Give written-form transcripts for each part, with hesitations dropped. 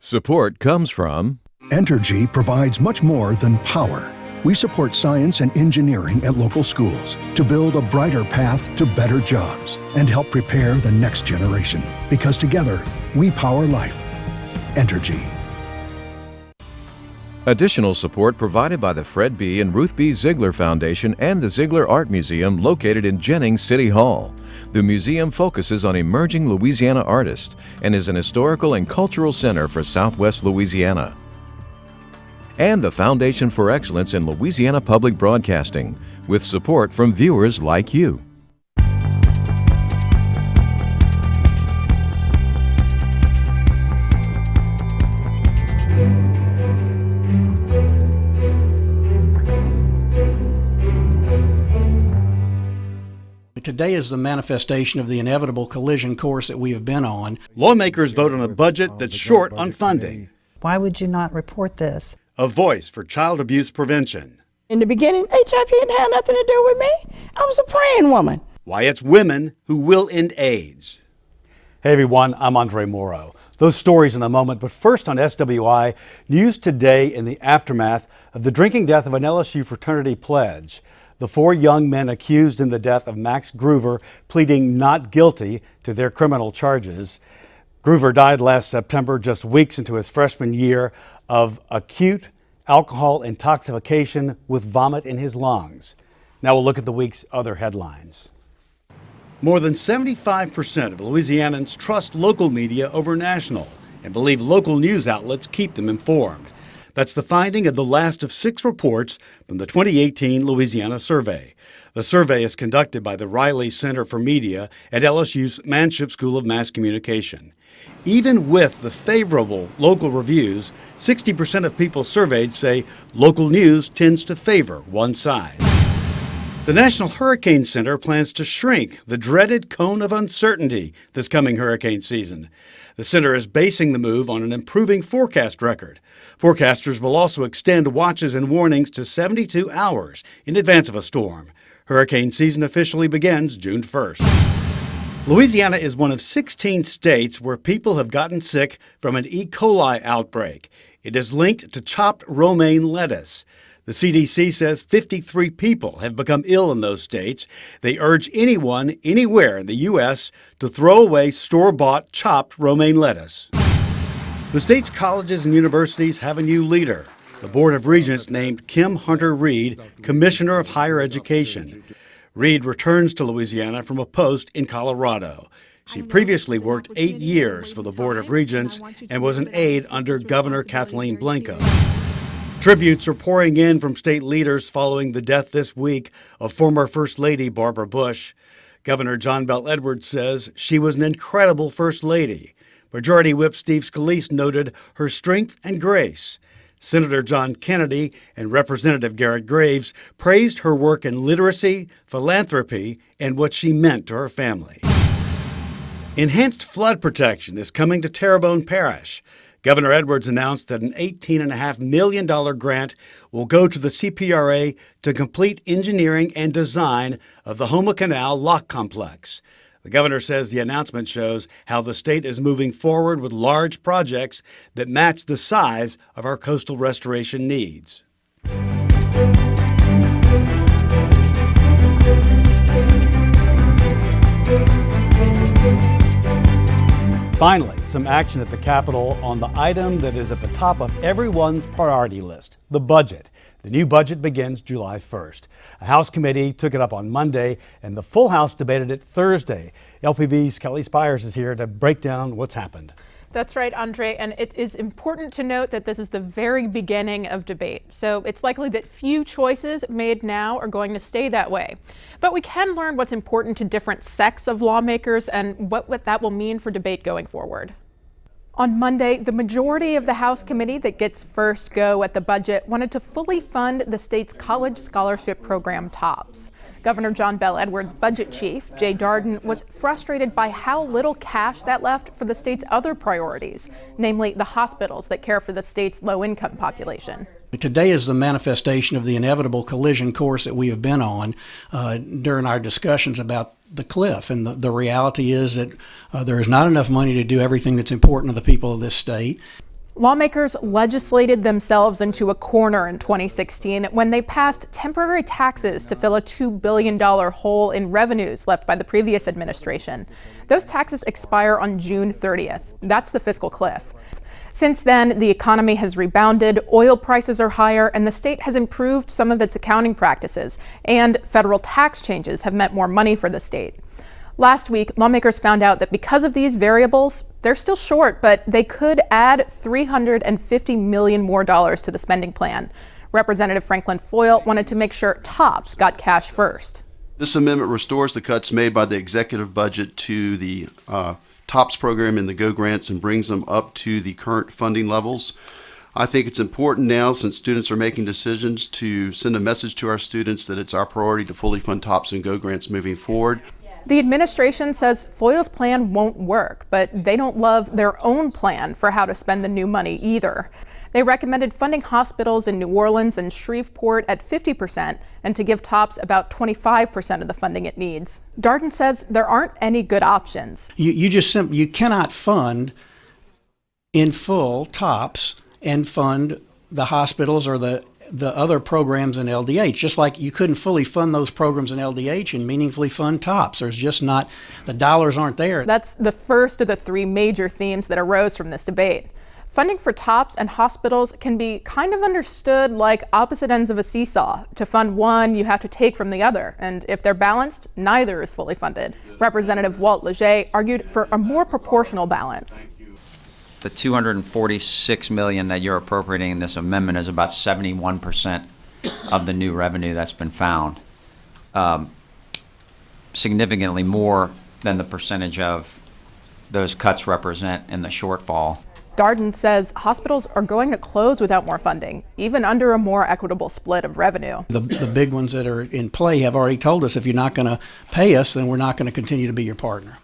Support comes from Entergy provides much more than power. We support science and engineering at local schools to build a brighter path to better jobs and help prepare the next generation. Because together, we power life. Entergy. additional support provided by the Fred B. and Ruth B. Ziegler Foundation and the Ziegler Art Museum located in Jennings City Hall. The museum focuses on emerging Louisiana artists and is an historical and cultural center for Southwest Louisiana. And the Foundation for Excellence in Louisiana Public Broadcasting, with support from viewers like you. Today is the manifestation of the inevitable collision course that we have been on. Lawmakers vote on a budget that's short on funding. Why would you not report this? A voice for child abuse prevention. In the beginning, HIV didn't have nothing to do with me. I was a praying woman. Why it's women who will end AIDS. Hey everyone, I'm Andre Morrow. Those stories in a moment, but first on SWI, news today in the aftermath of the drinking death of an LSU fraternity pledge. The 4 young men accused in the death of Max Groover pleading not guilty to their criminal charges. Groover died last September, just weeks into his freshman year, of acute alcohol intoxication with vomit in his lungs. Now we'll look at the week's other headlines. More than 75% of Louisianans trust local media over national and believe local news outlets keep them informed. That's the finding of the last of 6 reports from the 2018 Louisiana survey. The survey is conducted by the Riley Center for Media at LSU's Manship School of Mass Communication. Even with the favorable local reviews, 60% of people surveyed say local news tends to favor one side. The National Hurricane Center plans to shrink the dreaded cone of uncertainty this coming hurricane season. The center is basing the move on an improving forecast record. Forecasters will also extend watches and warnings to 72 hours in advance of a storm. Hurricane season officially begins June 1st. Louisiana is one of 16 states where people have gotten sick from an E. coli outbreak. It is linked to chopped romaine lettuce. The CDC says 53 people have become ill in those states. They urge anyone, anywhere in the U.S. to throw away store-bought chopped romaine lettuce. The state's colleges and universities have a new leader. The Board of Regents named Kim Hunter Reed Commissioner of Higher Education. Reed returns to Louisiana from a post in Colorado. She previously worked 8 years for the Board of Regents and was an aide under Governor Kathleen Blanco. Tributes are pouring in from state leaders following the death this week of former First Lady Barbara Bush. Governor John Bel Edwards says she was an incredible First Lady. Majority Whip Steve Scalise noted her strength and grace. Senator John Kennedy and Representative Garrett Graves praised her work in literacy, philanthropy, and what she meant to her family. Enhanced flood protection is coming to Terrebonne Parish. Governor Edwards announced that an $18.5 million grant will go to the CPRA to complete engineering and design of the Houma Canal Lock Complex. The governor says the announcement shows how the state is moving forward with large projects that match the size of our coastal restoration needs. Finally, some action at the Capitol on the item that is at the top of everyone's priority list, the budget. The new budget begins July 1st. A House committee took it up on Monday, and the full House debated it Thursday. LPB's Kelly Spires is here to break down what's happened. That's right, Andre, and it is important to note that this is the very beginning of debate, so it's likely that few choices made now are going to stay that way. But we can learn what's important to different sects of lawmakers and what that will mean for debate going forward. On Monday, the majority of the House committee that gets first go at the budget wanted to fully fund the state's college scholarship program TOPS. Governor John Bel Edwards' budget chief, Jay Darden, was frustrated by how little cash that left for the state's other priorities, namely the hospitals that care for the state's low-income population. Today is the manifestation of the inevitable collision course that we have been on during our discussions about the cliff. And the reality is that there is not enough money to do everything that's important to the people of this state. Lawmakers legislated themselves into a corner in 2016 when they passed temporary taxes to fill a $2 billion hole in revenues left by the previous administration. Those taxes expire on June 30th. That's the fiscal cliff. Since then, the economy has rebounded, oil prices are higher, and the state has improved some of its accounting practices, and federal tax changes have meant more money for the state. Last week, lawmakers found out that because of these variables, they're still short, but they could add $350 million more to the spending plan. Representative Franklin Foyle wanted to make sure TOPS got cash first. This amendment restores the cuts made by the executive budget to the TOPS program and the GO grants and brings them up to the current funding levels. I think it's important now, since students are making decisions, to send a message to our students that it's our priority to fully fund TOPS and GO grants moving forward. The administration says Foyle's plan won't work, but they don't love their own plan for how to spend the new money either. They recommended funding hospitals in New Orleans and Shreveport at 50% and to give TOPS about 25% of the funding it needs. Darden says there aren't any good options. You cannot fund in full TOPS and fund the hospitals or the other programs in LDH, just like you couldn't fully fund those programs in LDH and meaningfully fund TOPS. There's just not, the dollars aren't there. That's the first of the three major themes that arose from this debate. Funding for TOPS and hospitals can be kind of understood like opposite ends of a seesaw. To fund one, you have to take from the other, and if they're balanced, neither is fully funded. Representative Walt Leger argued for a more proportional balance. The $246 million that you're appropriating in this amendment is about 71% of the new revenue that's been found. Significantly more than the percentage of those cuts represent in the shortfall. Darden says hospitals are going to close without more funding, even under a more equitable split of revenue. The big ones that are in play have already told us if you're not going to pay us, then we're not going to continue to be your partner.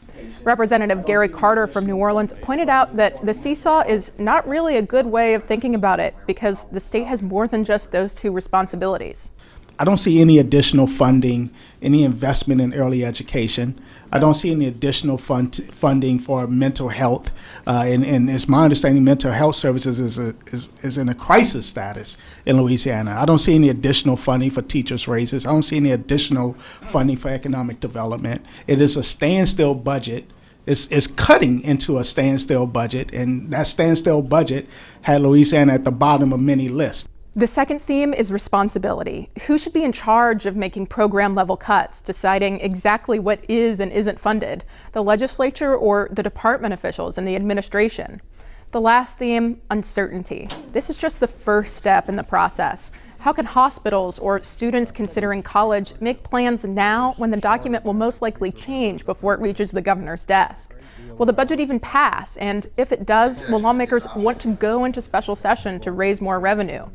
Representative Gary Carter from New Orleans pointed out that the seesaw is not really a good way of thinking about it because the state has more than just those two responsibilities. I don't see any additional funding, any investment in early education. I don't see any additional funding for mental health. And it's my understanding mental health services is in a crisis status in Louisiana. I don't see any additional funding for teachers' raises. I don't see any additional funding for economic development. It is a standstill budget. It's cutting into a standstill budget, and that standstill budget had Louisiana at the bottom of many lists. The second theme is responsibility. Who should be in charge of making program level cuts, deciding exactly what is and isn't funded? The legislature or the department officials and the administration? The last theme, uncertainty. This is just the first step in the process. How can hospitals or students considering college make plans now when the document will most likely change before it reaches the governor's desk? Will the budget even pass? And if it does, will lawmakers want to go into special session to raise more revenue?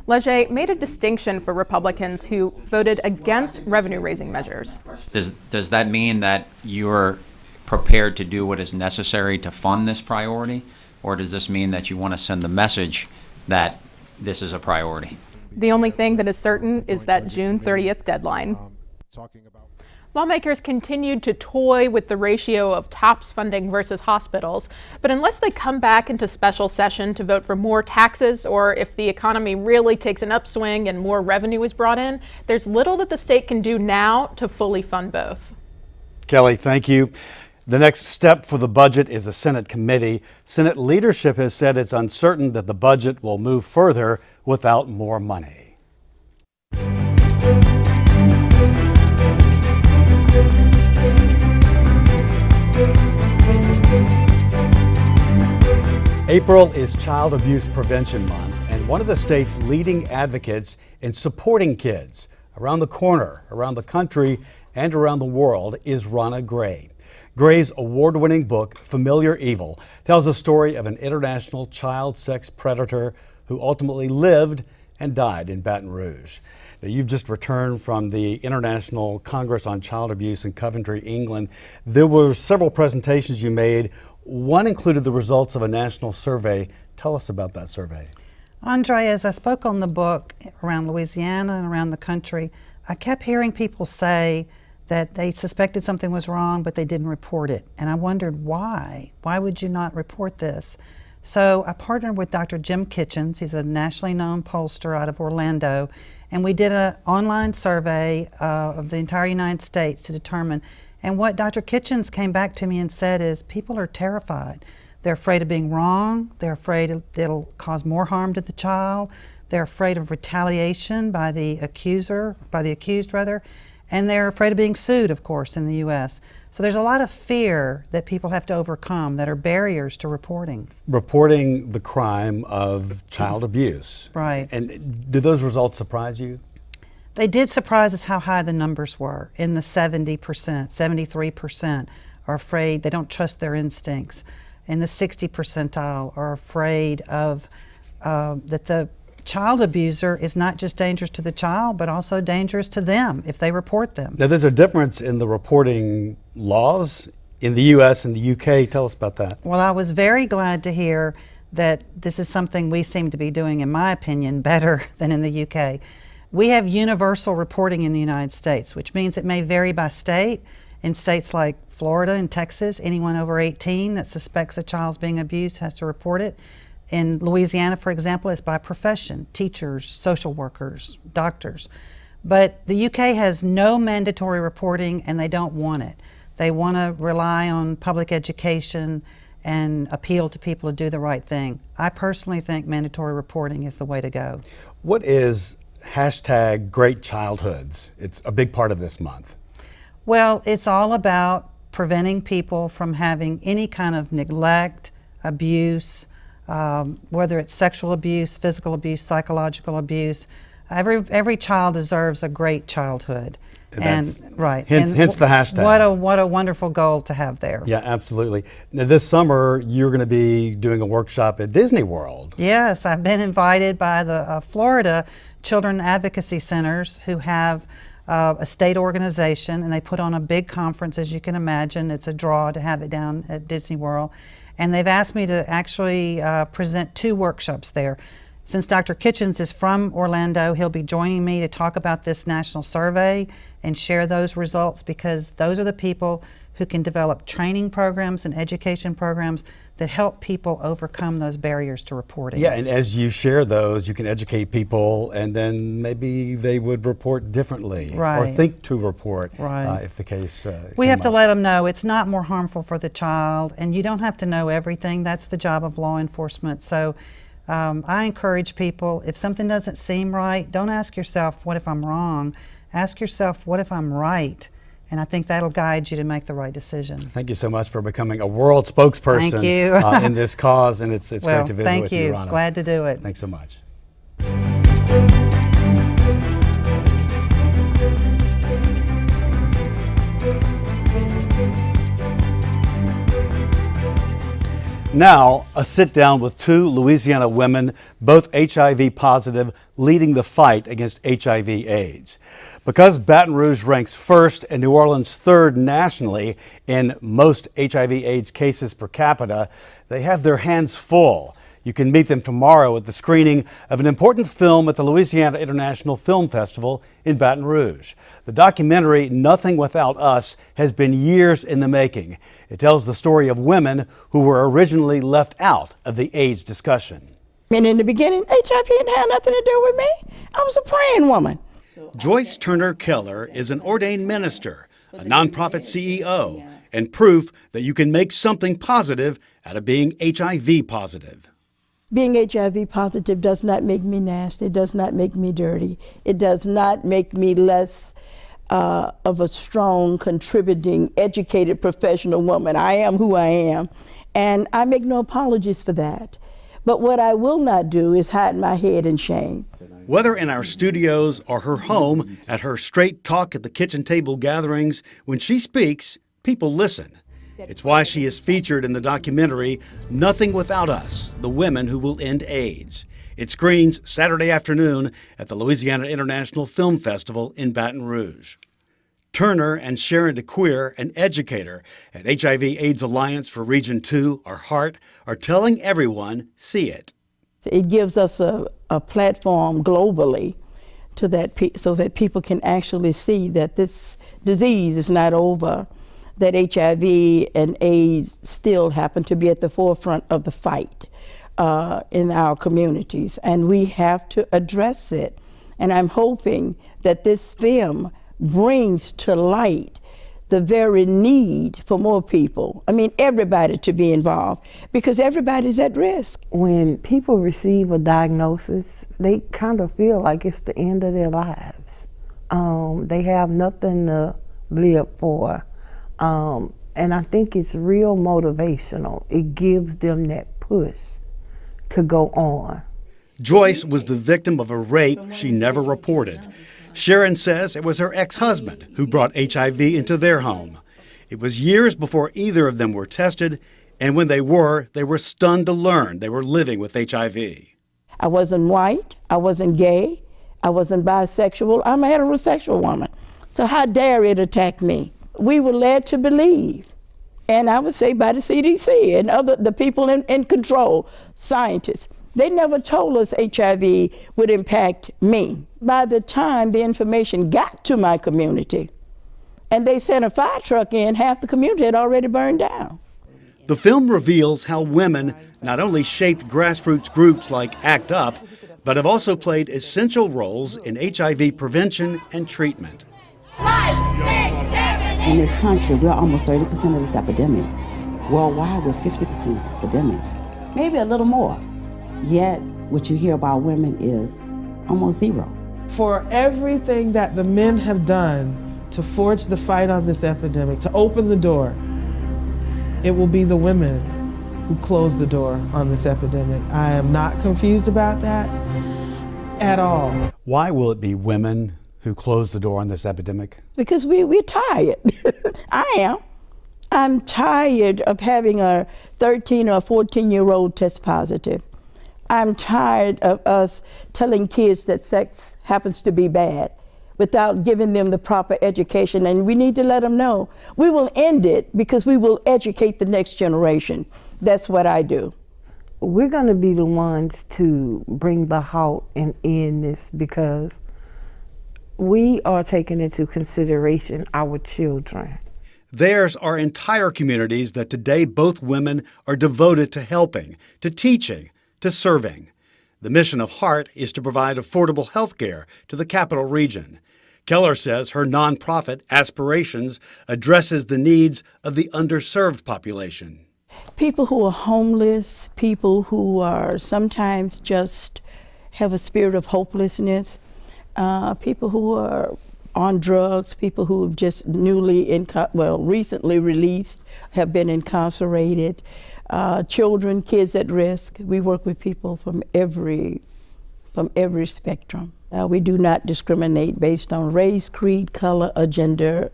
Leger made a distinction for Republicans who voted against revenue-raising measures. Does that mean that you're prepared to do what is necessary to fund this priority? Or does this mean that you want to send the message that this is a priority? The only thing that is certain is that June 30th deadline. Lawmakers continued to toy with the ratio of TOPS funding versus hospitals, but unless they come back into special session to vote for more taxes or if the economy really takes an upswing and more revenue is brought in, there's little that the state can do now to fully fund both. Kelly, thank you. The next step for the budget is a Senate committee. Senate leadership has said it's uncertain that the budget will move further without more money. April is Child Abuse Prevention Month, and one of the state's leading advocates in supporting kids around the corner, around the country, and around the world is Ronna Gray. Gray's award-winning book, Familiar Evil, tells the story of an international child sex predator who ultimately lived and died in Baton Rouge. Now, you've just returned from the International Congress on Child Abuse in Coventry, England. There were several presentations you made. One included the results of a national survey. Tell us about that survey. Andre, as I spoke on the book around Louisiana and around the country, I kept hearing people say that they suspected something was wrong, but they didn't report it. And I wondered why. Why would you not report this? So I partnered with Dr. Jim Kitchens. He's a nationally known pollster out of Orlando, and we did an online survey of the entire United States to determine. And what Dr. Kitchens came back to me and said is people are terrified. They're afraid of being wrong. They're afraid it'll cause more harm to the child. They're afraid of retaliation by the accused, and they're afraid of being sued, of course, in the U.S. So there's a lot of fear that people have to overcome that are barriers to reporting. Reporting the crime of child abuse. Right. And do those results surprise you? They did surprise us how high the numbers were. In the 70%, 73% are afraid, they don't trust their instincts. In the 60 percentile are afraid of that the child abuser is not just dangerous to the child, but also dangerous to them if they report them. Now, there's a difference in the reporting laws in the U.S. and the U.K. Tell us about that. Well, I was very glad to hear that this is something we seem to be doing, in my opinion, better than in the U.K. We have universal reporting in the United States, which means it may vary by state. In states like Florida and Texas, anyone over 18 that suspects a child's being abused has to report it. In Louisiana, for example, it's by profession, teachers, social workers, doctors. But the UK has no mandatory reporting, and they don't want it. They want to rely on public education and appeal to people to do the right thing. I personally think mandatory reporting is the way to go. What is #GreatChildhoods? It's a big part of this month. Well, it's all about preventing people from having any kind of neglect, abuse, whether it's sexual abuse, physical abuse, psychological abuse. Every child deserves a great childhood. Hence the hashtag. What a wonderful goal to have there. Yeah, absolutely. Now, this summer, you're going to be doing a workshop at Disney World. Yes, I've been invited by the Florida Children Advocacy Centers, who have a state organization, and they put on a big conference, as you can imagine. It's a draw to have it down at Disney World. And they've asked me to actually present 2 workshops there. Since Dr. Kitchens is from Orlando, he'll be joining me to talk about this national survey and share those results, because those are the people who can develop training programs and education programs that help people overcome those barriers to reporting. Yeah, and as you share those, you can educate people, and then maybe they would report differently, right, or think to report, right, if the case we have to up. let them know it's not more harmful for the child, and you don't have to know everything. That's the job of law enforcement. So I encourage people, if something doesn't seem right, don't ask yourself, what if I'm wrong? Ask yourself, what if I'm right? And I think that'll guide you to make the right decision. Thank you so much for becoming a world spokesperson Thank you. In this cause, and it's well, great to visit with you, Ronna. Glad to do it. Thanks so much. Now, a sit down with 2 Louisiana women, both HIV positive, leading the fight against HIV/AIDS. Because Baton Rouge ranks first and New Orleans third nationally in most HIV/AIDS cases per capita, they have their hands full. You can meet them tomorrow at the screening of an important film at the Louisiana International Film Festival in Baton Rouge. The documentary, Nothing Without Us, has been years in the making. It tells the story of women who were originally left out of the AIDS discussion. And in the beginning, HIV didn't have nothing to do with me. I was a praying woman. Joyce Turner Keller is an ordained minister, a nonprofit CEO, and proof that you can make something positive out of being HIV positive. Being HIV positive does not make me nasty. It does not make me dirty. It does not make me less of a strong, contributing, educated, professional woman. I am who I am, and I make no apologies for that. But what I will not do is hide my head in shame. Whether in our studios or her home, at her straight talk at the kitchen table gatherings, when she speaks, people listen. It's why she is featured in the documentary, Nothing Without Us, The Women Who Will End AIDS. It screens Saturday afternoon at the Louisiana International Film Festival in Baton Rouge. Turner and Sharon DeQueer, an educator at HIV/AIDS Alliance for Region 2, or HEART, are telling everyone, see it. It gives us a platform globally so that people can actually see that this disease is not over, that HIV and AIDS still happen to be at the forefront of the fight. in our communities, and we have to address it. And I'm hoping that this film brings to light the very need for more people. I mean, everybody to be involved, because everybody's at risk. When people receive a diagnosis, they kind of feel like it's the end of their lives. They have nothing to live for. And I think it's real motivational. It gives them that push to go on. Joyce was the victim of a rape she never reported. Sharon says it was her ex-husband who brought HIV into their home. It was years before either of them were tested, and when they were stunned to learn they were living with HIV. I wasn't white, I wasn't gay, I wasn't bisexual, I'm a heterosexual woman. So how dare it attack me? We were led to believe, and I would say by the CDC and the people in control, scientists. They never told us HIV would impact me. By the time the information got to my community, and they sent a fire truck in, half the community had already burned down. The film reveals how women not only shaped grassroots groups like ACT UP, but have also played essential roles in HIV prevention and treatment. 5, 6, 7, 8. In this country, we're almost 30% of this epidemic. Worldwide, we're 50% of the epidemic, maybe a little more. Yet, what you hear about women is almost zero. For everything that the men have done to forge the fight on this epidemic, to open the door, it will be the women who close the door on this epidemic. I am not confused about that at all. Why will it be women who close the door on this epidemic? Because we're tired. I am. I'm tired of having a 13 or 14-year-old test positive. I'm tired of us telling kids that sex happens to be bad without giving them the proper education, and we need to let them know. We will end it because we will educate the next generation. That's what I do. We're gonna be the ones to bring the halt and end this, because we are taking into consideration our children. Theirs are entire communities that today both women are devoted to helping, to teaching, to serving. The mission of HEART is to provide affordable health care to the capital region. Keller says her nonprofit, Aspirations, addresses the needs of the underserved population. People who are homeless, people who are sometimes just have a spirit of hopelessness, people who are on drugs, people who have just recently released, have been incarcerated, children, kids at risk. We work with people from every spectrum. We do not discriminate based on race, creed, color, or gender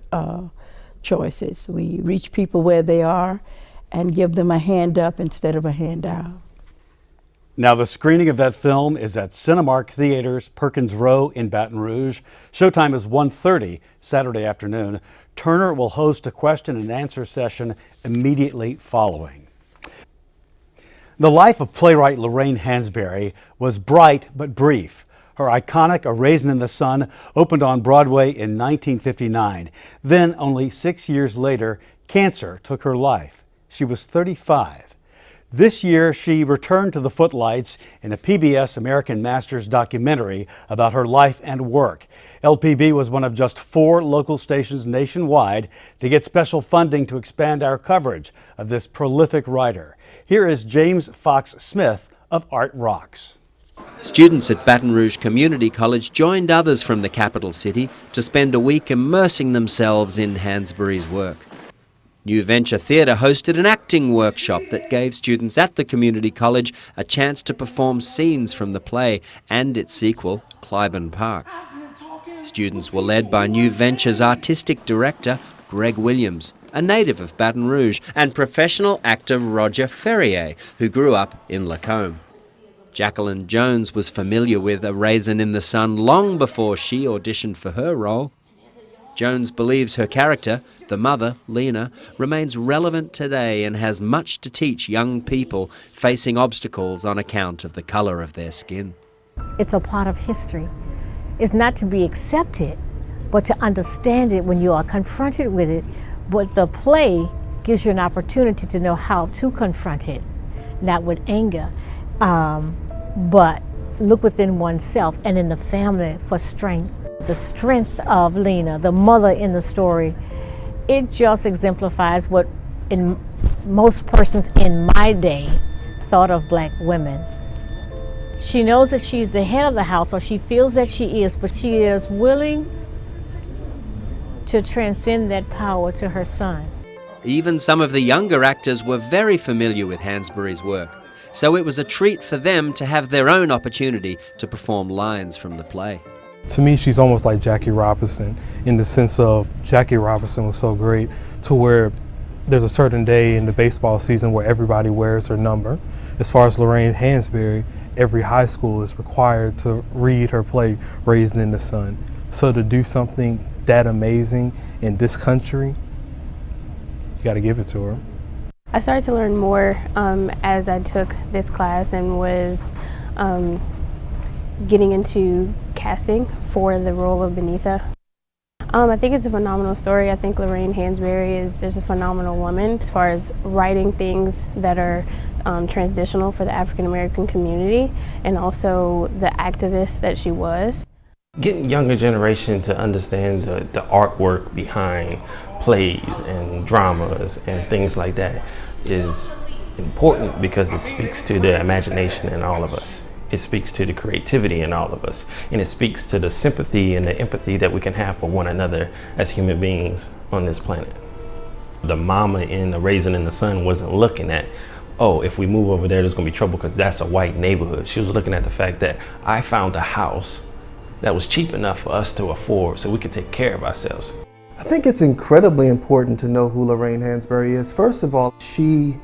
choices. We reach people where they are and give them a hand up instead of a handout. Now, the screening of that film is at Cinemark Theaters, Perkins Row in Baton Rouge. Showtime is 1:30 Saturday afternoon. Turner will host a question and answer session immediately following. The life of playwright Lorraine Hansberry was bright but brief. Her iconic A Raisin in the Sun opened on Broadway in 1959. Then, only 6 years later, cancer took her life. She was 35. This year, she returned to the footlights in a PBS American Masters documentary about her life and work. LPB was one of just 4 local stations nationwide to get special funding to expand our coverage of this prolific writer. Here is James Fox Smith of Art Rocks. Students at Baton Rouge Community College joined others from the capital city to spend a week immersing themselves in Hansberry's work. New Venture Theatre hosted an acting workshop that gave students at the community college a chance to perform scenes from the play and its sequel, Cliburn Park. Students were led by New Venture's artistic director, Greg Williams, a native of Baton Rouge, and professional actor Roger Ferrier, who grew up in Lacombe. Jacqueline Jones was familiar with A Raisin in the Sun long before she auditioned for her role. Jones believes her character, the mother, Lena, remains relevant today and has much to teach young people facing obstacles on account of the color of their skin. It's a part of history. It's not to be accepted, but to understand it when you are confronted with it. But the play gives you an opportunity to know how to confront it, not with anger. But look within oneself and in the family for strength. The strength of Lena, the mother in the story, it just exemplifies what in most persons in my day thought of black women. She knows that she's the head of the house, or she feels that she is, but she is willing to transcend that power to her son. Even some of the younger actors were very familiar with Hansberry's work, so it was a treat for them to have their own opportunity to perform lines from the play. To me, she's almost like Jackie Robinson, in the sense of Jackie Robinson was so great to where there's a certain day in the baseball season where everybody wears her number. As far as Lorraine Hansberry, every high school is required to read her play, Raisin in the Sun. So to do something that amazing in this country, you got to give it to her. I started to learn more as I took this class and was getting into casting for the role of Benitha. I think it's a phenomenal story. I think Lorraine Hansberry is just a phenomenal woman as far as writing things that are transitional for the African American community, and also the activist that she was. Getting younger generation to understand the artwork behind plays and dramas and things like that is important because it speaks to the imagination in all of us. It speaks to the creativity in all of us, and it speaks to the sympathy and the empathy that we can have for one another as human beings on this planet. The mama in A Raisin in the Sun wasn't looking at, oh, if we move over there, there's gonna be trouble because that's a white neighborhood. She was looking at the fact that I found a house that was cheap enough for us to afford so we could take care of ourselves. I think it's incredibly important to know who Lorraine Hansberry is. First of all, she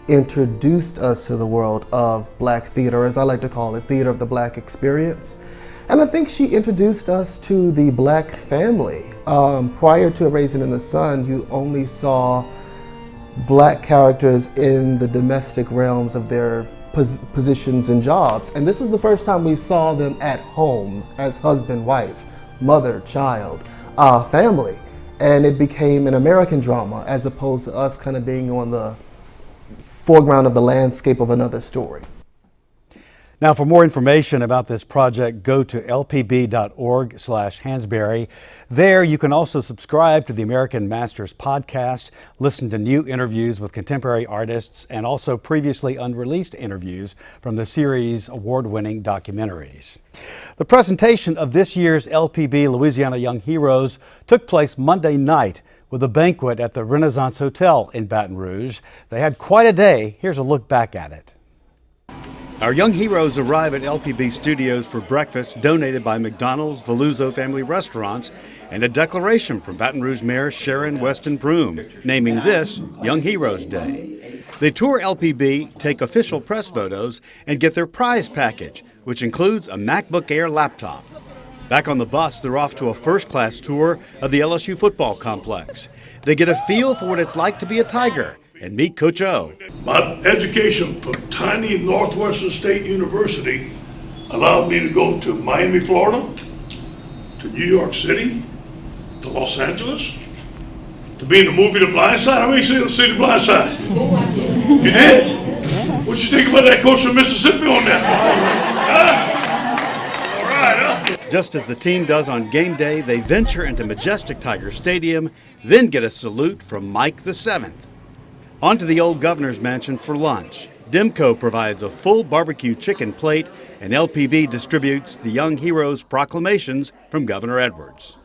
introduced us to the world of black theater, as I like to call it, theater of the black experience. And I think she introduced us to the black family. Prior to A Raisin in the Sun, you only saw black characters in the domestic realms of their positions and jobs. And this was the first time we saw them at home as husband, wife, mother, child, family. And it became an American drama as opposed to us kind of being on the foreground of the landscape of another story. Now, for more information about this project, go to lpb.org/Hansberry. There you can also subscribe to the American Masters podcast, listen to new interviews with contemporary artists, and also previously unreleased interviews from the series' award-winning documentaries. The presentation of this year's LPB Louisiana Young Heroes took place Monday night with a banquet at the Renaissance Hotel in Baton Rouge. They had quite a day. Here's a look back at it. Our young heroes arrive at LPB Studios for breakfast donated by McDonald's, Veluso Family Restaurants, and a declaration from Baton Rouge Mayor Sharon Weston Broome, naming this Young Heroes Day. They tour LPB, take official press photos, and get their prize package, which includes a MacBook Air laptop. Back on the bus, they're off to a first-class tour of the LSU football complex. They get a feel for what it's like to be a Tiger and meet Coach O. My education from tiny Northwestern State University allowed me to go to Miami, Florida, to New York City, to Los Angeles, to be in the movie The Blind Side. How many see The Blind Side? You did? What you think about that coach from Mississippi on that? All right, huh? Just as the team does on game day, they venture into majestic Tiger Stadium, then get a salute from Mike the Seventh. On to the old governor's mansion for lunch. Demco provides a full barbecue chicken plate, and LPB distributes the Young Heroes proclamations from Governor Edwards.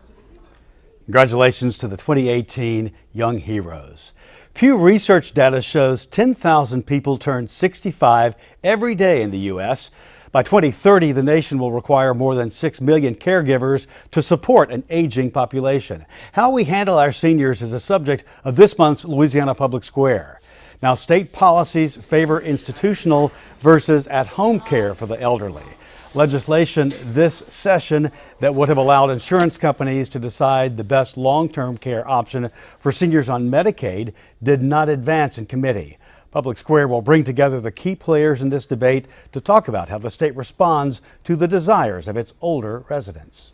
Congratulations to the 2018 Young Heroes. Pew Research data shows 10,000 people turn 65 every day in the U.S. By 2030, the nation will require more than 6 million caregivers to support an aging population. How we handle our seniors is a subject of this month's Louisiana Public Square. Now, state policies favor institutional versus at-home care for the elderly. Legislation this session that would have allowed insurance companies to decide the best long-term care option for seniors on Medicaid did not advance in committee. Public Square will bring together the key players in this debate to talk about how the state responds to the desires of its older residents.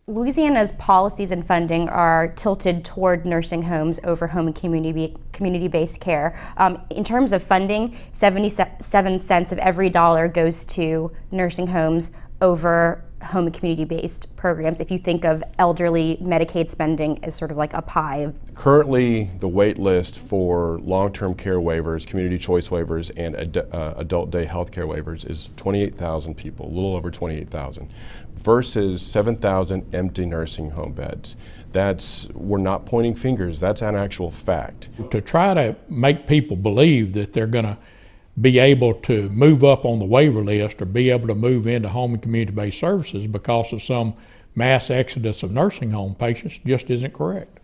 Louisiana's policies and funding are tilted toward nursing homes over home and community-based care. In terms of funding, 77 cents of every dollar goes to nursing homes over home and community-based programs, if you think of elderly Medicaid spending as sort of like a pie. Currently, the wait list for long-term care waivers, community choice waivers, and adult day health care waivers is 28,000 people, a little over 28,000, versus 7,000 empty nursing home beds. We're not pointing fingers, that's an actual fact. To try to make people believe that they're going to be able to move up on the waiver list or be able to move into home and community-based services because of some mass exodus of nursing home patients just isn't correct.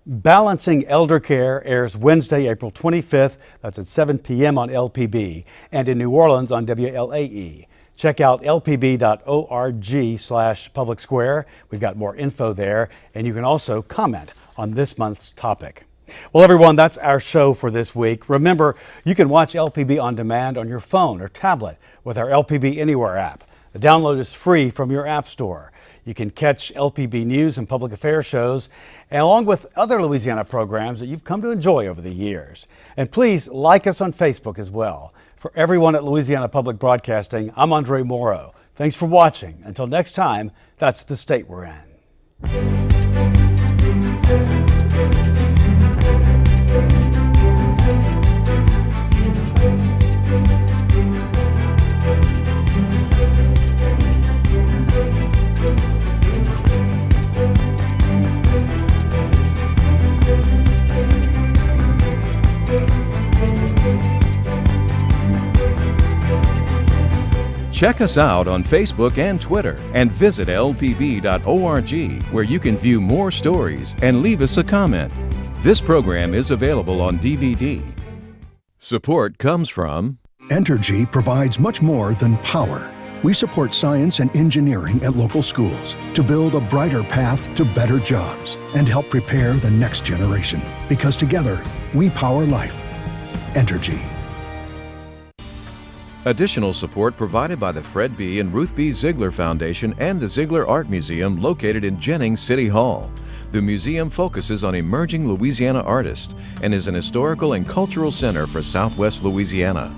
Balancing Elder Care airs Wednesday, April 25th. That's at 7 p.m. on LPB and in New Orleans on WLAE. Check out lpb.org/public square. We've got more info there, and you can also comment on this month's topic. Well, everyone, that's our show for this week. Remember, you can watch LPB on demand on your phone or tablet with our LPB Anywhere app. The download is free from your app store. You can catch LPB news and public affairs shows, and along with other Louisiana programs that you've come to enjoy over the years. And please like us on Facebook as well. For everyone at Louisiana Public Broadcasting, I'm Andre Morrow. Thanks for watching. Until next time, that's the state we're in. Check us out on Facebook and Twitter, and visit lpb.org, where you can view more stories and leave us a comment. This program is available on DVD. Support comes from Entergy provides much more than power. We support science and engineering at local schools to build a brighter path to better jobs and help prepare the next generation. Because together, we power life. Entergy. Additional support provided by the Fred B. and Ruth B. Ziegler Foundation and the Ziegler Art Museum located in Jennings City Hall. The museum focuses on emerging Louisiana artists and is an historical and cultural center for Southwest Louisiana.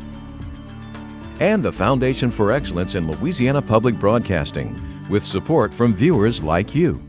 And the Foundation for Excellence in Louisiana Public Broadcasting, with support from viewers like you.